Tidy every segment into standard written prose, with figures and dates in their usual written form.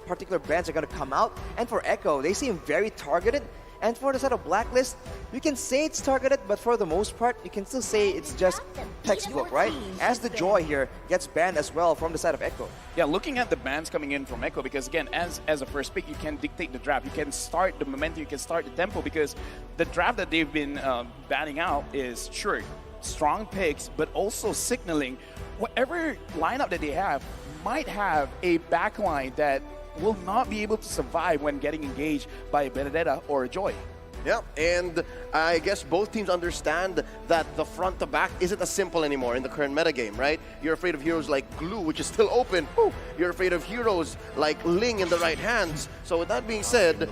particular bans are going to come out. And for Echo, they seem very targeted. And for the side of Blacklist, you can say it's targeted, but for the most part, you can still say it's just textbook, right? As the Joy here gets banned as well from the side of Echo. Yeah, looking at the bans coming in from Echo, because again, as a first pick, you can dictate the draft. You can start the momentum, you can start the tempo, because the draft that they've been banning out is, sure, strong picks, but also signaling whatever lineup that they have might have a backline that will not be able to survive when getting engaged by a Benedetta or a Joy. Yeah, and I guess both teams understand that the front to back isn't as simple anymore in the current metagame, right? You're afraid of heroes like Glue, which is still open. You're afraid of heroes like Ling in the right hands. So with that being said,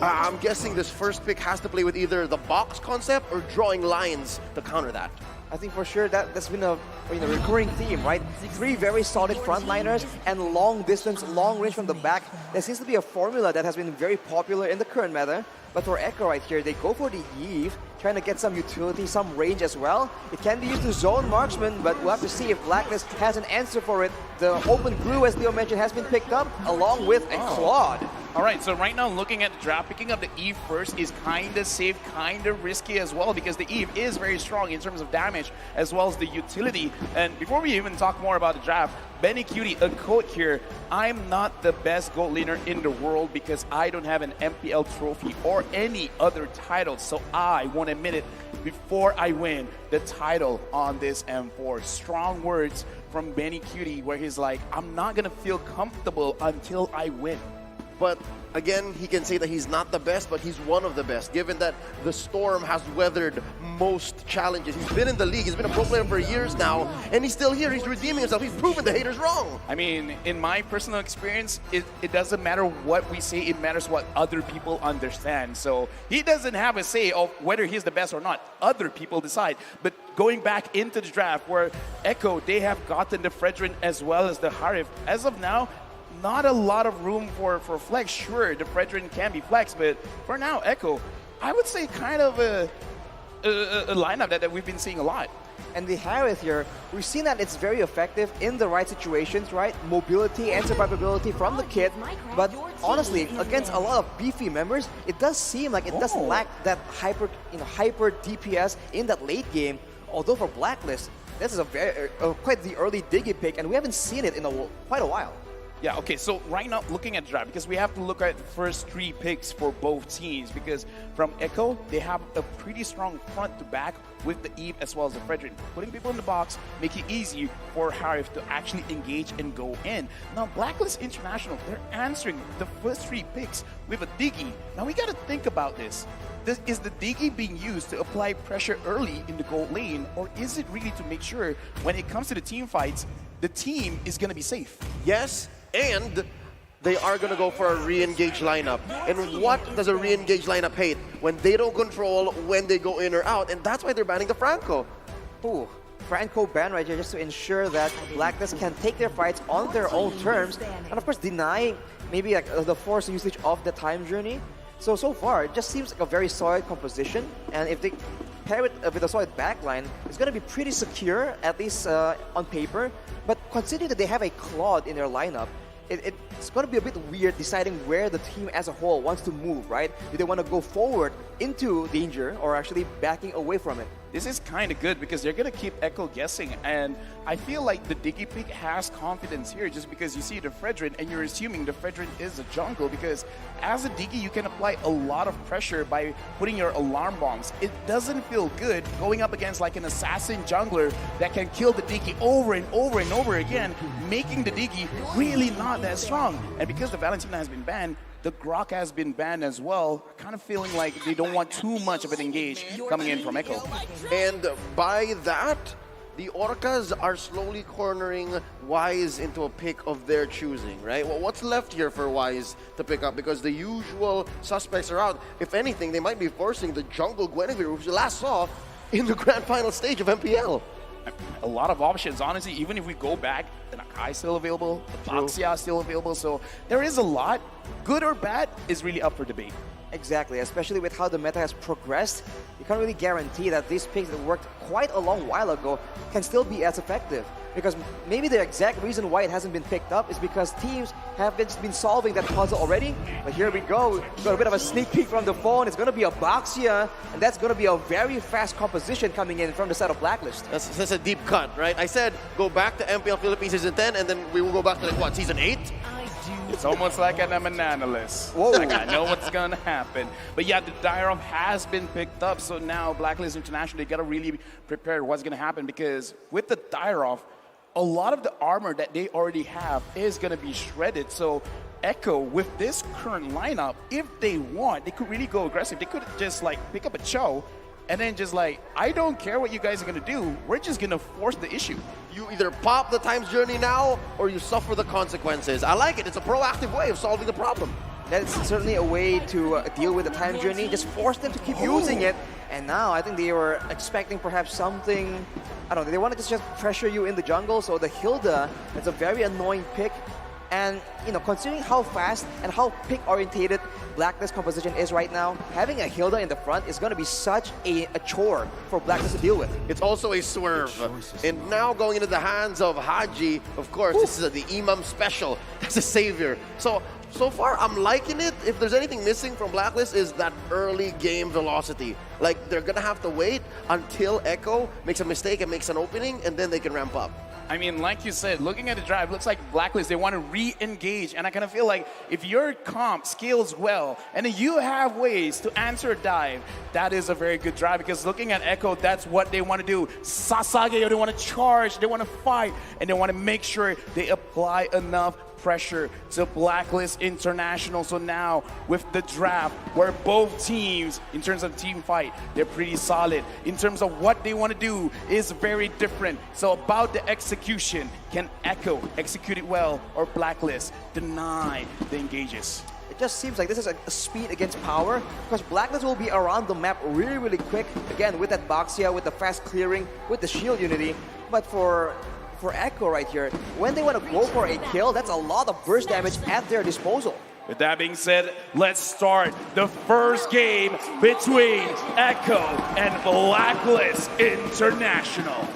I'm guessing this first pick has to play with either the box concept or drawing lines to counter that. I think for sure that's been a recurring theme, right? 3 very solid frontliners and long distance, long range from the back. There seems to be a formula that has been very popular in the current meta. But for Echo right here, they go for the Eve, trying to get some utility, some range as well. It can be used to zone marksman, but we'll have to see if Blacklist has an answer for it. The open glue, as Leo mentioned, has been picked up, along with a Claude. All right, so right now, looking at the draft, picking up the Eve first is kind of safe, kind of risky as well, because the Eve is very strong in terms of damage, as well as the utility. And before we even talk more about the draft, Benny Cutie, a quote here: "I'm not the best gold laner in the world because I don't have an MPL trophy or any other title, so I won't admit it before I win the title on this M4. Strong words from Benny Cutie, where he's like, I'm not going to feel comfortable until I win. But again, he can say that he's not the best, but he's one of the best, given that the Storm has weathered most challenges. He's been in the league, he's been a pro player for years now, and he's still here, he's redeeming himself, he's proven the haters wrong. I mean, in my personal experience, it doesn't matter what we say, it matters what other people understand. So he doesn't have a say of whether he's the best or not. Other people decide. But going back into the draft, where Echo, they have gotten the Fredrin as well as the Harif. As of now, not a lot of room for flex. Sure, the Fredrin can be flexed, but for now, Echo, I would say kind of a lineup that we've been seeing a lot. And the Harith here, we've seen that it's very effective in the right situations, right? Mobility and survivability from the kit. But honestly, against a lot of beefy members, it does seem like it does lack that hyper DPS in that late game. Although for Blacklist, this is a very quite the early Diggy pick, and we haven't seen it in quite a while. Yeah, okay, so right now, looking at the draft, because we have to look at the first 3 picks for both teams, because from Echo, they have a pretty strong front to back with the Eve as well as the Fredrin. Putting people in the box, make it easy for Harif to actually engage and go in. Now, Blacklist International, they're answering the first 3 picks with a Diggy. Now, we got to think about this. Is the Diggy being used to apply pressure early in the gold lane, or is it really to make sure when it comes to the team fights, the team is going to be safe? Yes, and they are going to go for a re-engage lineup. And what does a re-engage lineup hate? When they don't control when they go in or out, and that's why they're banning the Franco. Ooh, Franco ban right here just to ensure that Blacklist can take their fights on their own terms, and of course deny maybe like the forced usage of the time journey. So far, it just seems like a very solid composition, and if they pair it with a solid backline, it's going to be pretty secure, at least on paper. But considering that they have a Claude in their lineup, it's going to be a bit weird deciding where the team as a whole wants to move, right? Do they want to go forward into danger or actually backing away from it? This is kind of good because they're going to keep Echo guessing, and I feel like the Diggy pick has confidence here just because you see the Fredrin and you're assuming the Fredrin is a jungle, because as a Diggy you can apply a lot of pressure by putting your alarm bombs. It doesn't feel good going up against like an assassin jungler that can kill the Diggy over and over and over again, making the Diggy really not that strong. And because the Valentina has been banned, the Grok has been banned as well, kind of feeling like they don't want too much of an engage coming in from Echo. And by that, the Orcas are slowly cornering Wise into a pick of their choosing, right? Well, what's left here for Wise to pick up? Because the usual suspects are out. If anything, they might be forcing the jungle Guinevere, which we last saw in the grand final stage of MPL. A lot of options, honestly. Even if we go back, the Nakai is still available, the Baxia is still available, so there is a lot. Good or bad is really up for debate. Exactly, especially with how the meta has progressed. You can't really guarantee that these picks that worked quite a long while ago can still be as effective. because maybe the exact reason why it hasn't been picked up is because teams have been solving that puzzle already. But here we go. Got a bit of a sneak peek from the phone. It's going to be a Boxia, and that's going to be a very fast composition coming in from the side of Blacklist. That's a deep cut, right? I said go back to MPL Philippines season 10, and then we will go back to like what, season 8? It's almost like I'm an analyst. Whoa. Like I know what's gonna happen. But yeah, the Dyrov has been picked up, so now Blacklist International, they gotta really prepare what's gonna happen, because with the Dyrov, a lot of the armor that they already have is gonna be shredded. So Echo, with this current lineup, if they want, they could really go aggressive. They could just like pick up a Cho and then just like, I don't care what you guys are gonna do, we're just gonna force the issue. You either pop the time's journey now or you suffer the consequences. I like it. It's a proactive way of solving the problem. That's certainly a way to deal with the time journey. Just force them to keep using it. And now I think they were expecting perhaps something, I don't know, they wanted to just pressure you in the jungle. So the Hilda, it's a very annoying pick. And, you know, considering how fast and how pick-orientated Blacklist composition is right now, having a Hilda in the front is going to be such a chore for Blacklist to deal with. It's also a swerve. And now going into the hands of Haji, of course, this is the Imam special. That's a savior. So far, I'm liking it. If there's anything missing from Blacklist is that early game velocity. Like, they're going to have to wait until Echo makes a mistake and makes an opening, and then they can ramp up. I mean, like you said, looking at the drive, looks like Blacklist, they want to re-engage. And I kind of feel like if your comp scales well, and then you have ways to answer a dive, that is a very good drive. Because looking at Echo, that's what they want to do. Sasage, they want to charge, they want to fight, and they want to make sure they apply enough pressure to Blacklist International. So now with the draft, where both teams, in terms of team fight, they're pretty solid. In terms of what they want to do is very different. So about the execution, can Echo execute it well, or Blacklist deny the engages? It just seems like this is a speed against power, because Blacklist will be around the map really, really quick. Again, with that Boxia, with the fast clearing, with the shield unity. But for Echo right here, when they want to go for a kill, that's a lot of burst damage at their disposal. With that being said, let's start the first game between Echo and Blacklist International.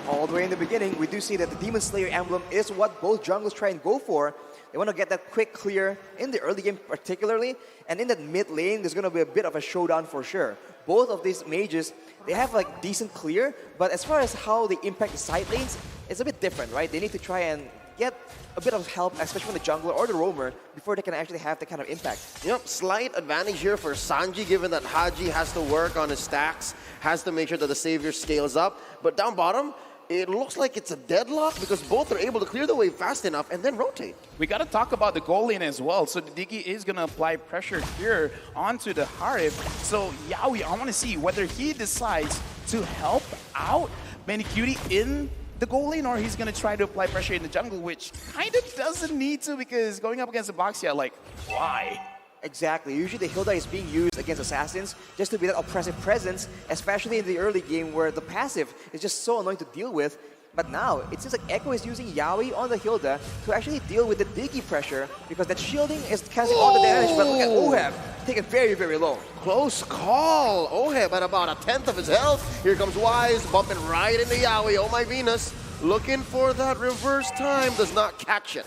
All the way in the beginning, we do see that the Demon Slayer emblem is what both junglers try and go for. They want to get that quick clear in the early game particularly, and in that mid lane, there's going to be a bit of a showdown for sure. Both of these mages, they have like decent clear, but as far as how they impact the side lanes, it's a bit different, right? They need to try and get a bit of help, especially from the jungler or the roamer, before they can actually have that kind of impact. Yep, slight advantage here for Sanji, given that Haji has to work on his stacks, has to make sure that the Savior scales up. But down bottom, it looks like it's a deadlock because both are able to clear the wave fast enough and then rotate. We got to talk about the goal lane as well. So the Diggy is going to apply pressure here onto the Harif. So Yaoi, I want to see whether he decides to help out Manicutie in the goal lane, or he's going to try to apply pressure in the jungle, which kind of doesn't need to, because going up against the Boxia, like, why? Exactly. Usually the Hilda is being used against assassins just to be that oppressive presence, especially in the early game where the passive is just so annoying to deal with. But now, it seems like Echo is using Yaoi on the Hilda to actually deal with the Diggy pressure, because that shielding is canceling all the damage. But look at Oheb, taken very, very low. Close call. Oheb at about a tenth of his health. Here comes Wise, bumping right into Yaoi. Oh my Venus. Looking for that reverse time, does not catch it.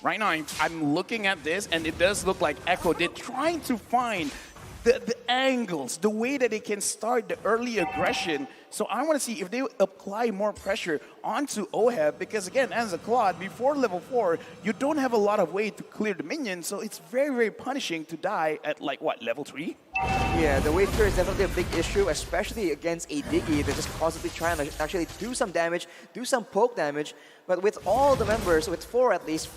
Right now, I'm looking at this, and it does look like Echo, they're trying to find the angles, the way that they can start the early aggression. So I want to see if they apply more pressure onto Oheb, because again, as a Claude, before level 4, you don't have a lot of way to clear the minions, so it's very, very punishing to die at like, what, level 3? Yeah, the wave clear is definitely a big issue, especially against a Diggy. They're just constantly trying to actually do some damage, do some poke damage. But with all the members, with 4 at least,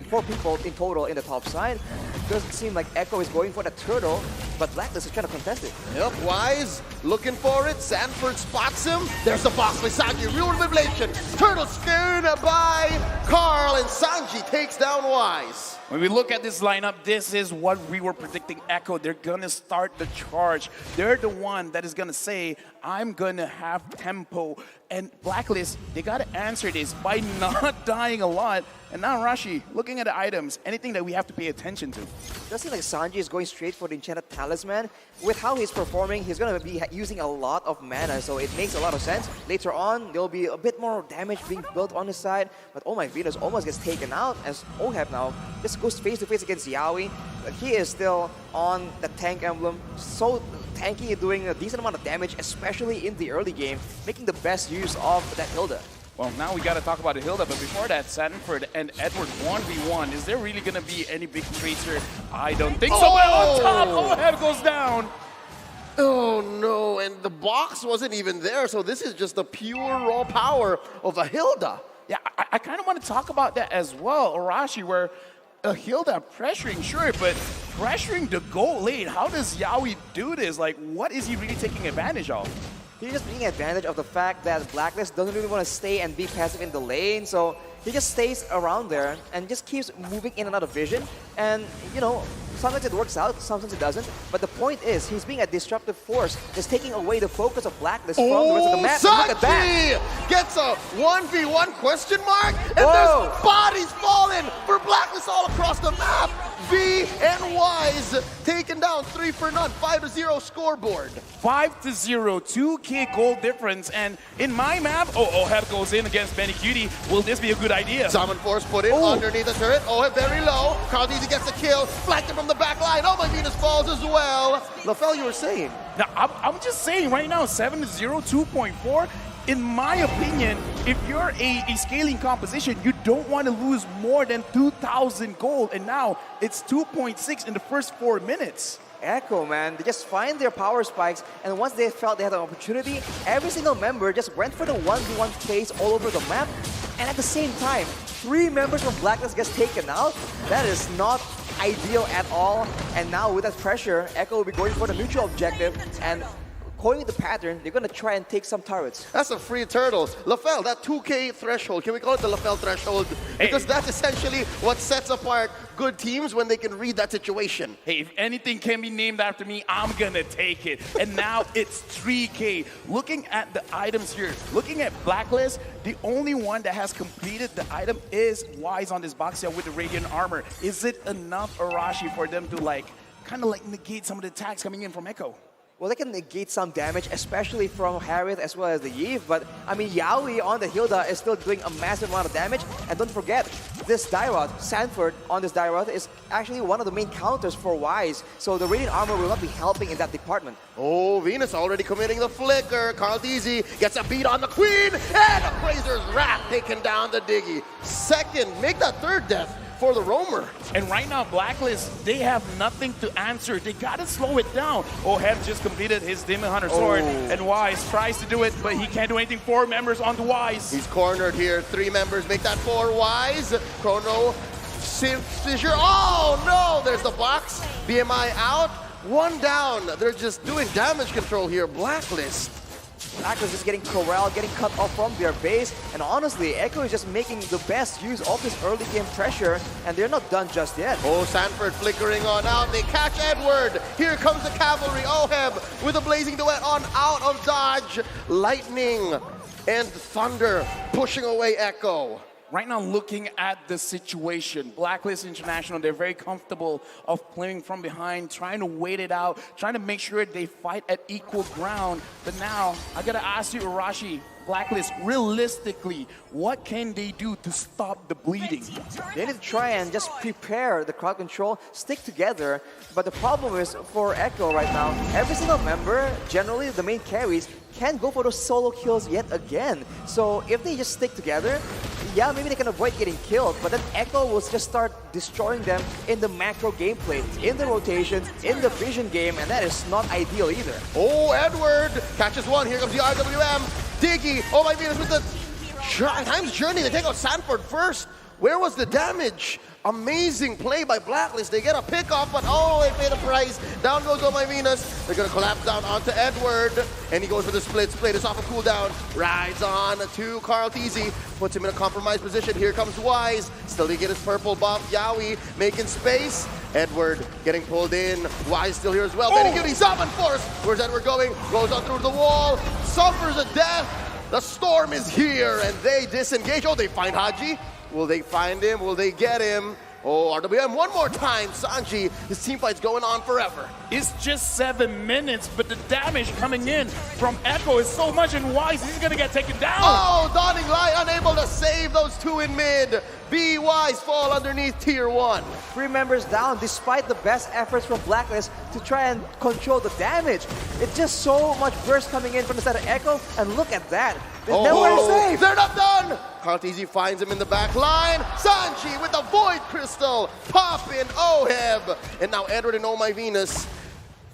4 people in total in the top side, it doesn't seem like Echo is going for the turtle, but Blacklist is trying to contest it. Yep, Wise looking for it. Sanford spots him. There's the box by Sanji. Real revelation. Turtle scared by Carl, and Sanji takes down Wise. When we look at this lineup, this is what we were predicting Echo. They're going to start the charge. They're the one that is going to say, I'm going to have tempo. And Blacklist, they got to answer this by not dying a lot. And now, Rashi, looking at the items, anything that we have to pay attention to? It does seem like Sanji is going straight for the Enchanted Talisman. With how he's performing, he's going to be using a lot of mana, so it makes a lot of sense. Later on, there'll be a bit more damage being built on his side, but oh my Venus almost gets taken out as Oheb now just goes face to face against Yaoi. But he is still on the tank emblem, so tanky, doing a decent amount of damage, especially in the early game, making the best use of that Hilda. Well, now we got to talk about the Hilda, but before that, Sanford and Edward 1v1. Is there really going to be any big trades here? I don't think so. But on top, Oheb goes down. Oh no, and the box wasn't even there, so this is just the pure raw power of a Hilda. Yeah, I kind of want to talk about that as well, Arashi, where a Hilda pressuring, sure, but pressuring the goal lane. How does Yaoi do this? Like, what is he really taking advantage of? He's just taking advantage of the fact that Blacklist doesn't really want to stay and be passive in the lane, so he just stays around there and just keeps moving in and out of vision. And, you know, sometimes it works out, sometimes it doesn't. But the point is, he's being a disruptive force, just taking away the focus of Blacklist from the rest of the map. And look at that! Gets a 1v1 question mark, and there's bodies falling for Blacklist all across the map. V and Y's taken down 3 for none, 5-0 scoreboard. 5-0, 2k goal difference, and in my map, Oheb goes in against Benny Cutie. Will this be a good idea? Summon Force put in underneath the turret. Oheb very low. Carl Deasy gets the kill, flanked him from the back line. Oh my Venus falls as well. LaFell, you were saying? Now, I'm just saying right now, 7-0, 2.4. In my opinion, if you're a scaling composition, you don't want to lose more than 2,000 gold, and now it's 2.6 in the first 4 minutes. Echo, man, they just find their power spikes, and once they felt they had an opportunity, every single member just went for the 1v1 plays all over the map, and at the same time, 3 members from Blacklist gets taken out. That is not ideal at all, and now with that pressure, Echo will be going for the neutral objective, and according to the pattern, they're going to try and take some turrets. That's a free turtle. LaFell, that 2k threshold, can we call it the LaFell threshold? Because that's essentially what sets apart good teams when they can read that situation. Hey, if anything can be named after me, I'm gonna take it. And now it's 3k. Looking at the items here, looking at Blacklist, the only one that has completed the item is Wise on this box here with the Radiant Armor. Is it enough, Arashi, for them to kind of negate some of the attacks coming in from Echo? Well, they can negate some damage, especially from Harith as well as the Eve, but I mean, Yaoi on the Hilda is still doing a massive amount of damage, and don't forget, this Dyrod, Sanford on this Dyrod is actually one of the main counters for Wise, so the Radiant Armor will not be helping in that department. Oh, Venus already committing the flicker. Carl Deasy gets a beat on the Queen, and Appraiser's Wrath taking down the Diggy. Second, make that third death for the roamer. And right now, Blacklist, they have nothing to answer. They gotta slow it down. Oheb just completed his Demon Hunter sword, and Wise tries to do it, but he can't do anything. 4 members on the Wise. He's cornered here. 3 members make that 4 Wise. Chrono, Fissure. Oh no, there's the box. BMI out. 1 down. They're just doing damage control here. Blacklist. Blacklist is getting corralled, getting cut off from their base, and honestly, Echo is just making the best use of this early game pressure, and they're not done just yet. Oh, Sanford flickering on out. They catch Edward. Here comes the cavalry. Oheb with a blazing duet on out of dodge. Lightning and thunder pushing away Echo. Right now, looking at the situation, Blacklist International, they're very comfortable of playing from behind, trying to wait it out, trying to make sure they fight at equal ground. But now, I gotta ask you, Arashi, Blacklist, realistically, what can they do to stop the bleeding? They need to try and just prepare the crowd control, stick together. But the problem is, for Echo right now, every single member, generally the main carries, can go for those solo kills yet again. So if they just stick together, yeah, maybe they can avoid getting killed, but then Echo will just start destroying them in the macro gameplay, in the rotations, in the vision game, and that is not ideal either. Oh, Edward catches one. Here comes the RWM. Diggy, oh my Venus with the Time's Journey. They take out Sanford first. Where was the damage? Amazing play by Blacklist. They get a pick off, but oh, they pay the price. Down goes Oh My Venus. They're going to collapse down onto Edward. And he goes for the split. Split is off a cooldown. Rides on to Carl Deasy. Puts him in a compromised position. Here comes Wise. Still to get his purple buff. Yaoi making space. Edward getting pulled in. Wise still here as well. Benny Cutie, Summon Force. Where's Edward going? Goes on through the wall. Suffers a death. The storm is here, and they disengage. Oh, they find Haji. Will they find him? Will they get him? Oh, RWM one more time. Sanji, his team fight's going on forever. It's just 7 minutes, but the damage coming in from Echo is so much, and Wise, he's gonna get taken down. Oh, Dawning Light unable to save those two in mid. Be Wise fall underneath tier 1. 3 members down despite the best efforts from Blacklist to try and control the damage. It's just so much burst coming in from the side of Echo, and look at that. There's nowhere to save. They're not done. Carteezy finds him in the back line. Sanji with the Void Crystal. Pop in Oheb. And now Edward and Oh My Venus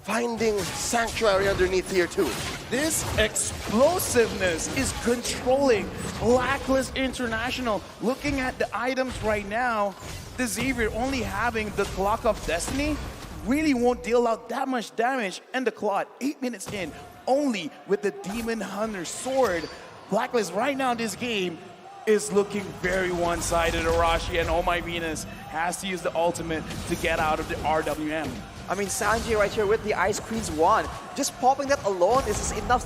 finding sanctuary underneath tier 2. This explosiveness is controlling Blacklist International. Looking at the items right now, the Xavier only having the Clock of Destiny really won't deal out that much damage. And the Claude, 8 minutes in, only with the Demon Hunter sword. Blacklist right now in this game is looking very one-sided. Arashi and Oh My Venus has to use the ultimate to get out of the RWM. I mean, Sanji right here with the Ice Queen's wand. Just popping that alone is enough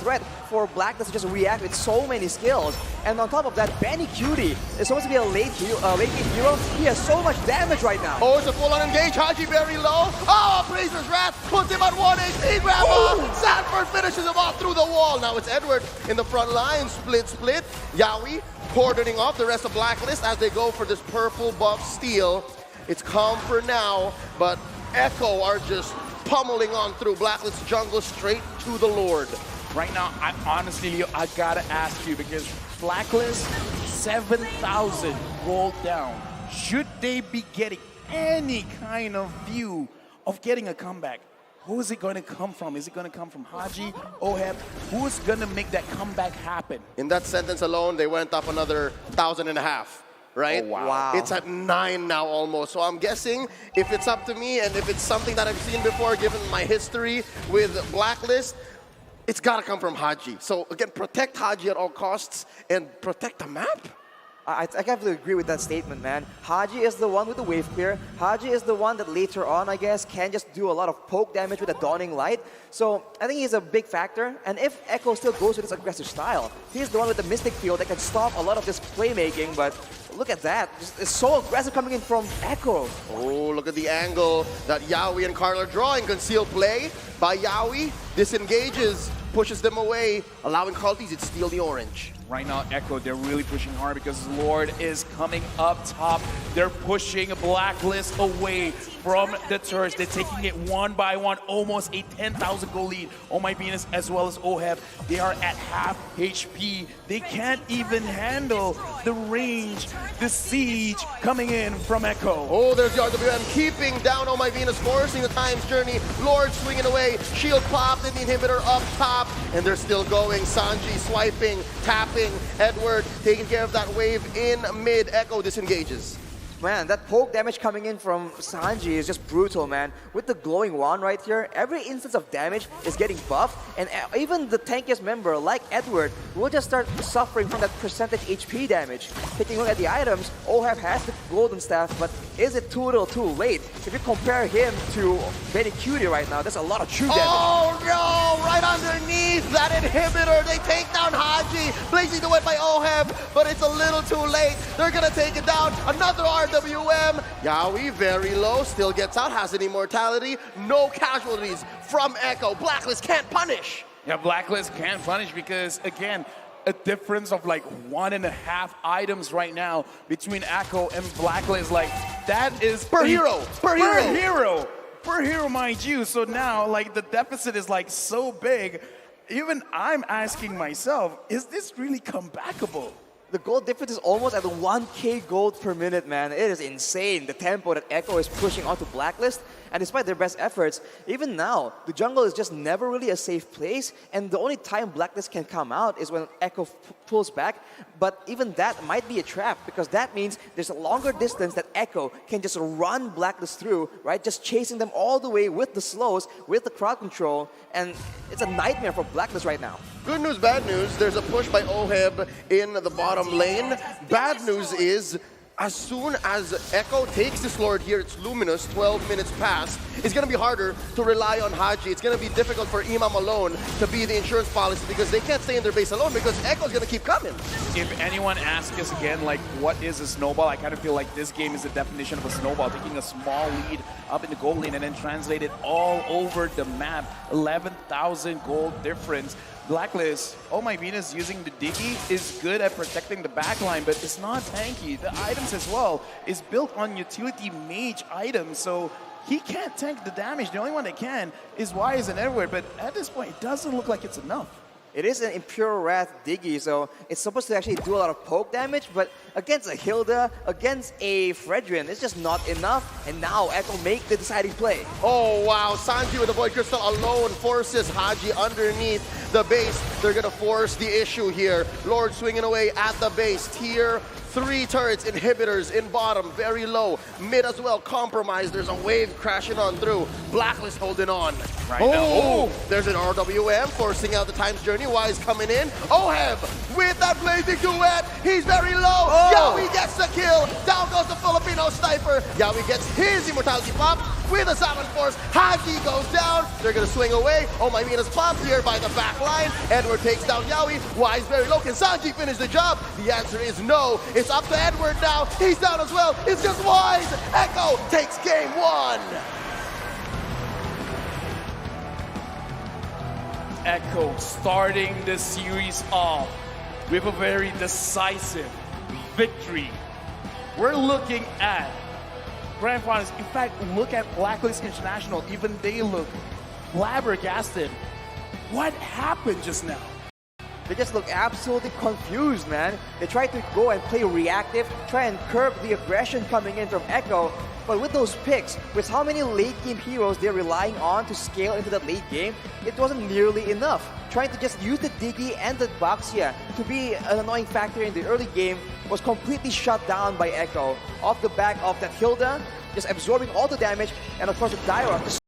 threat for Blacklist to just react with so many skills. And on top of that, Benny Cutie is supposed to be a late game hero. He has so much damage right now. Oh, it's a full-on engage. Haji very low. Oh, Blazer's Wrath puts him at 1 HP. Grandma! Sanford finishes him off through the wall. Now it's Edward in the front line. Split. Yaoi cordoning off the rest of Blacklist as they go for this purple buff steal. It's calm for now, but Echo are just pummeling on through Blacklist jungle straight to the Lord. Right now, I gotta ask you, because Blacklist, 7,000 rolled down. Should they be getting any kind of view of getting a comeback? Who is it going to come from? Is it going to come from Haji, Oheb? Who's going to make that comeback happen? In that sentence alone, they went up another 1,500. Right? Oh, wow. It's at 9 now almost. So I'm guessing if it's up to me and if it's something that I've seen before, given my history with Blacklist, it's got to come from Haji. So again, protect Haji at all costs and protect the map. I have to agree with that statement, man. Haji is the one with the wave clear. Haji is the one that later on, I guess, can just do a lot of poke damage with a Dawning Light. So I think he's a big factor. And if Echo still goes with his aggressive style, he's the one with the Mystic Field that can stop a lot of this playmaking. But look at that. It's so aggressive coming in from Echo. Oh, look at the angle that Yaoi and Carl are drawing. Concealed play by Yaoi. Disengages, pushes them away, allowing Carteezy to steal the orange. Right now, Echo, they're really pushing hard because Lord is coming up top. They're pushing Blacklist away from the turrets. They're taking it one by one, almost a 10,000 goal lead. Oh My Venus as well as Oheb, they are at half HP. They can't even handle the range, the siege coming in from Echo. Oh, there's the RWM keeping down Oh My Venus, forcing the Time's Journey. Lord swinging away, shield popped, and the inhibitor up top, and they're still going. Sanji swiping, tapping, Edward taking care of that wave in mid. Echo disengages. Man, that poke damage coming in from Sanji is just brutal, man. With the glowing wand right here, every instance of damage is getting buffed, and even the tankiest member, like Edward, will just start suffering from that percentage HP damage. Taking a look at the items, Oheb has the golden staff, but is it too little too late? If you compare him to Benny Cutie right now, there's a lot of true damage. Oh no! Right underneath that inhibitor, they take down Haji. Blazing the way by Oheb, but it's a little too late. They're gonna take it down. Another RWM. Yaoi very low, still gets out, has an immortality. No casualties from Echo. Blacklist can't punish. Yeah, Blacklist can't punish because, again, a difference of like 1.5 items right now between Echo and Blacklist. Like, that is Per hero, mind you. So now, like, the deficit is like so big. Even I'm asking myself, is this really comebackable? The gold difference is almost at 1k gold per minute, man. It is insane, the tempo that Echo is pushing onto Blacklist. And despite their best efforts, even now, the jungle is just never really a safe place. And the only time Blacklist can come out is when Echo pulls back. But even that might be a trap, because that means there's a longer distance that Echo can just run Blacklist through, right? Just chasing them all the way with the slows, with the crowd control. And it's a nightmare for Blacklist right now. Good news, bad news. There's a push by Oheb in the bottom lane. Bad news is, as soon as Echo takes this Lord here, it's Luminous, 12 minutes past, it's going to be harder to rely on Haji. It's going to be difficult for Imam alone to be the insurance policy because they can't stay in their base alone because Echo's going to keep coming. If anyone asks us again, like, what is a snowball? I kind of feel like this game is the definition of a snowball, taking a small lead up in the gold lane and then translate it all over the map. 11,000 gold difference. Blacklist, oh my Venus, using the Diggy is good at protecting the backline, but it's not tanky. The items as well is built on utility mage items, so he can't tank the damage. The only one that can is Wise and Edward, but at this point, it doesn't look like it's enough. It is an Impure Wrath Diggy, so it's supposed to actually do a lot of poke damage, but against a Hilda, against a Fredrin, it's just not enough, and now Echo make the deciding play. Oh wow, Sanji with the Void Crystal alone forces Haji underneath the base. They're gonna force the issue here. Lord swinging away at the base. Tier 3 turrets, inhibitors in bottom, very low. Mid as well, compromised. There's a wave crashing on through. Blacklist holding on. Right now. There's an RWM forcing out the Time's Journey. Wise coming in. Oheb with that blazing duet. He's very low. Yawi gets the kill. Down goes the Filipino sniper. Yawi gets his immortality pop with a Salmon Force. Hagi goes down. They're going to swing away. Oh my Venus popped here by the back line. Edward takes down Yawi. Wise very low. Can Sanji finish the job? The answer is no. It's up to Edward now. He's down as well. It's just Wise. Echo takes game 1. Echo starting the series off with a very decisive victory. We're looking at Grand Finals. In fact, look at Blacklist International. Even they look flabbergasted. What happened just now? They just look absolutely confused, man. They try to go and play reactive, try and curb the aggression coming in from Echo, but with those picks, with how many late game heroes they're relying on to scale into that late game, it wasn't nearly enough. Trying to just use the Diggy and the Baxia to be an annoying factor in the early game was completely shut down by Echo off the back of that Hilda, just absorbing all the damage, and of course the Dyra